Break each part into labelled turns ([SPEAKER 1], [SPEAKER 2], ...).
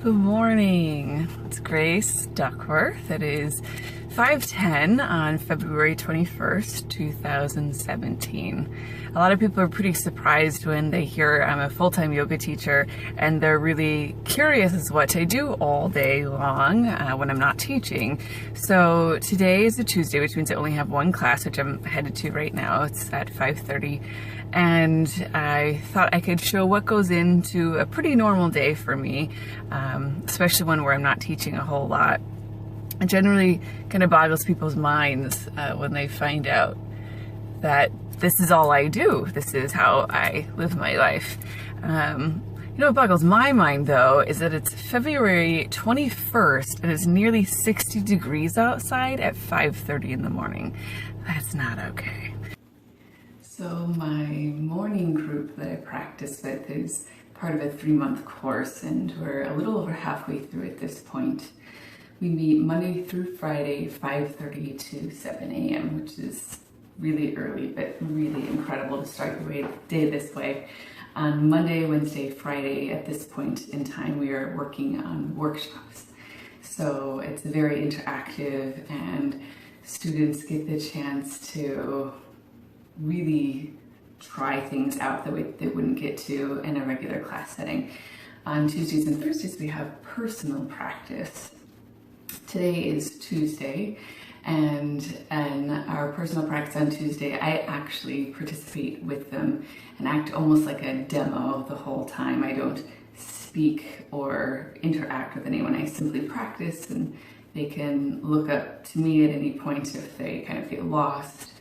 [SPEAKER 1] Good morning. It's Grace Duckworth. It is 5:10 on February 21st, 2017. A lot of people are pretty surprised when they hear I'm a full-time yoga teacher, and they're really curious as what I do all day long when I'm not teaching. So today is a Tuesday, which means I only have one class, which I'm headed to right now. It's at 5:30. And I thought I could show what goes into a pretty normal day for me, especially one where I'm not teaching a whole lot. It generally kind of boggles people's minds when they find out that this is all I do. This is how I live my life. What boggles my mind though is that it's February 21st and it's nearly 60 degrees outside at 5:30 in the morning. That's not okay. So my morning group that I practice with is part of a 3-month course, and we're a little over halfway through at this point. We meet Monday through Friday, 5:30 to 7 a.m., which is really early, but really incredible to start your day this way. On Monday, Wednesday, Friday, at this point in time, we are working on workshops. So it's very interactive, and students get the chance to really try things out the way they wouldn't get to in a regular class setting. On Tuesdays and Thursdays, we have personal practice. Today is Tuesday, and in our personal practice on Tuesday, I actually participate with them and act almost like a demo the whole time. I don't speak or interact with anyone. I simply practice, and they can look up to me at any point if they kind of feel lost.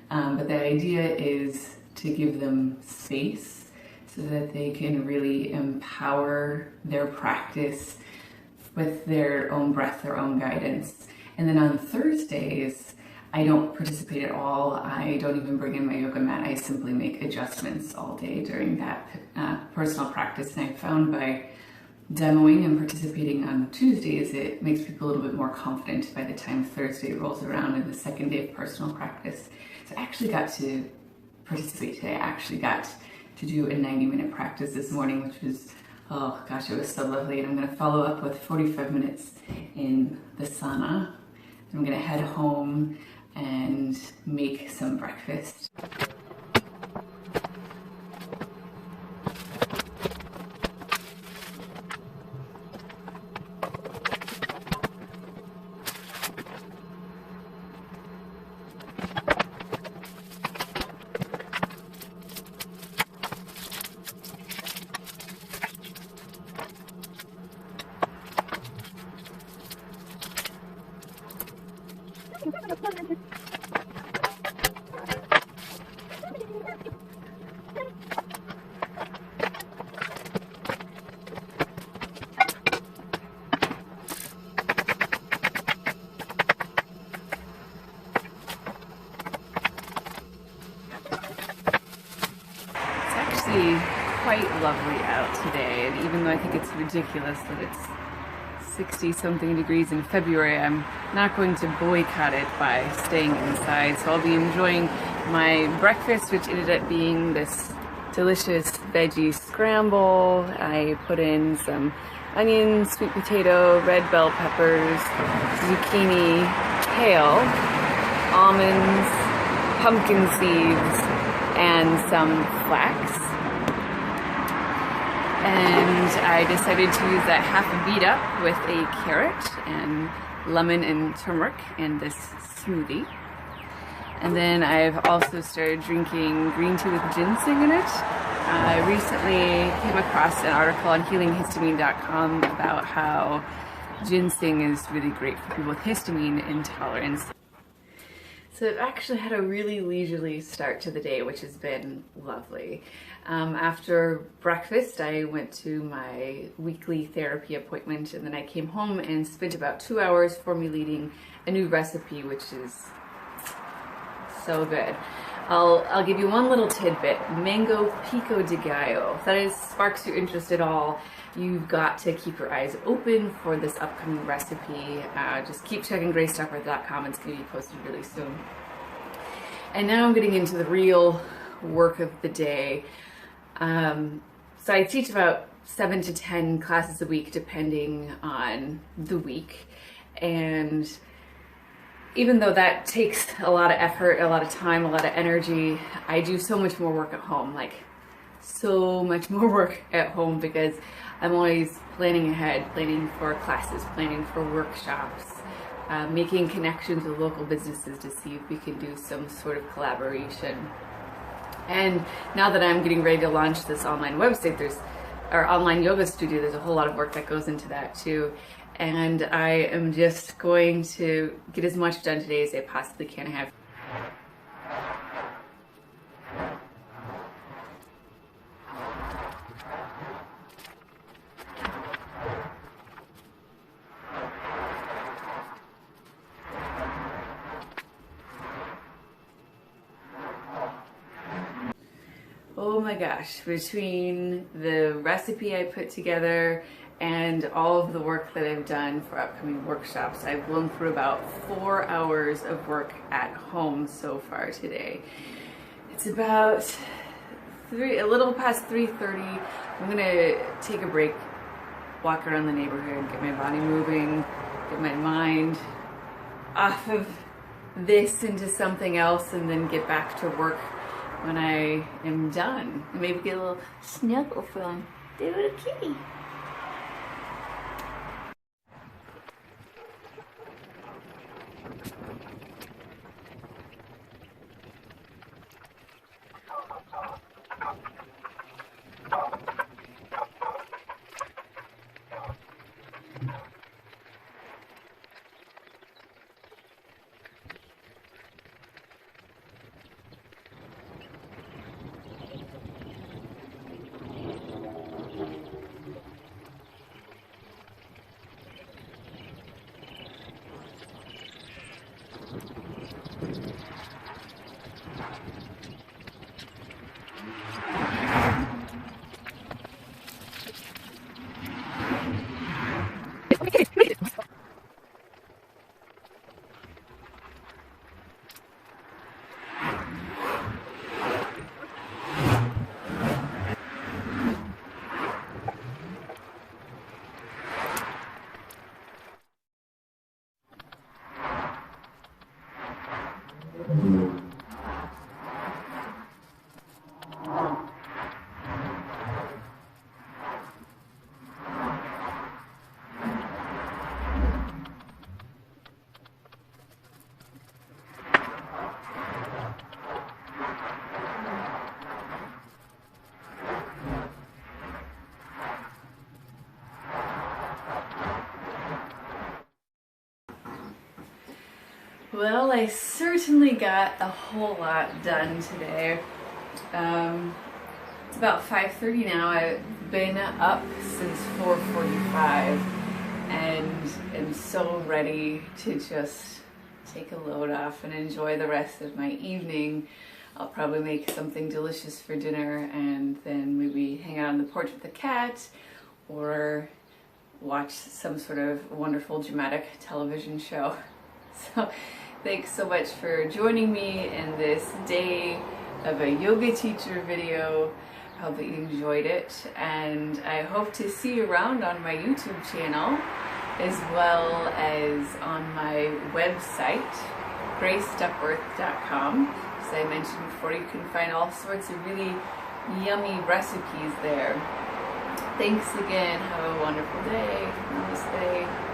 [SPEAKER 1] But the idea is to give them space so that they can really empower their practice with their own breath, their own guidance. And then on Thursdays, I don't participate at all. I don't even bring in my yoga mat. I simply make adjustments all day during that personal practice. And I found by demoing and participating on Tuesdays, it makes people a little bit more confident by the time Thursday rolls around and the second day of personal practice. So I actually got to participate today. I actually got to do a 90-minute practice this morning, which was, oh gosh, it was so lovely. And I'm going to follow up with 45 minutes in the sauna. I'm going to head home and make some breakfast. Quite lovely out today, and even though I think it's ridiculous that it's 60 something degrees in February, I'm not going to boycott it by staying inside. So I'll be enjoying my breakfast, which ended up being this delicious veggie scramble. I put in some onions, sweet potato, red bell peppers, zucchini, kale, almonds, pumpkin seeds, and some flax. And I decided to use that half beat up with a carrot and lemon and turmeric in this smoothie. And then I've also started drinking green tea with ginseng in it. I recently came across an article on healinghistamine.com about how ginseng is really great for people with histamine intolerance. So I've actually had a really leisurely start to the day, which has been lovely. After breakfast, I went to my weekly therapy appointment, and then I came home and spent about 2 hours formulating a new recipe, which is so good. I'll give you one little tidbit: mango pico de gallo. If that sparks your interest at all, you've got to keep your eyes open for this upcoming recipe. Just keep checking graceduckworth.com. It's going to be posted really soon. And now I'm getting into the real work of the day. So I teach about 7 to 10 classes a week depending on the week. And even though that takes a lot of effort, a lot of time, a lot of energy, I do so much more work at home, like so much more work at home, because I'm always planning ahead, planning for classes, planning for workshops, making connections with local businesses to see if we can do some sort of collaboration. And now that I'm getting ready to launch this online website, our online yoga studio, there's a whole lot of work that goes into that too. And I am just going to get as much done today as I possibly can. I have oh my gosh, between the recipe I put together and all of the work that I've done for upcoming workshops, I've blown through about 4 hours of work at home so far today. It's about a little past 3:30. I'm gonna take a break, walk around the neighborhood, get my body moving, get my mind off of this into something else, and then get back to work when I am done. Maybe get a little snuggle from the little kitty. Well, I certainly got a whole lot done today. It's about 5:30 now. I've been up since 4:45 and am so ready to just take a load off and enjoy the rest of my evening. I'll probably make something delicious for dinner and then maybe hang out on the porch with the cat or watch some sort of wonderful dramatic television show. So thanks so much for joining me in this day of a yoga teacher video. I hope that you enjoyed it, and I hope to see you around on my YouTube channel as well as on my website, graceduckworth.com. As I mentioned before, you can find all sorts of really yummy recipes there. Thanks again. Have a wonderful day. Namaste.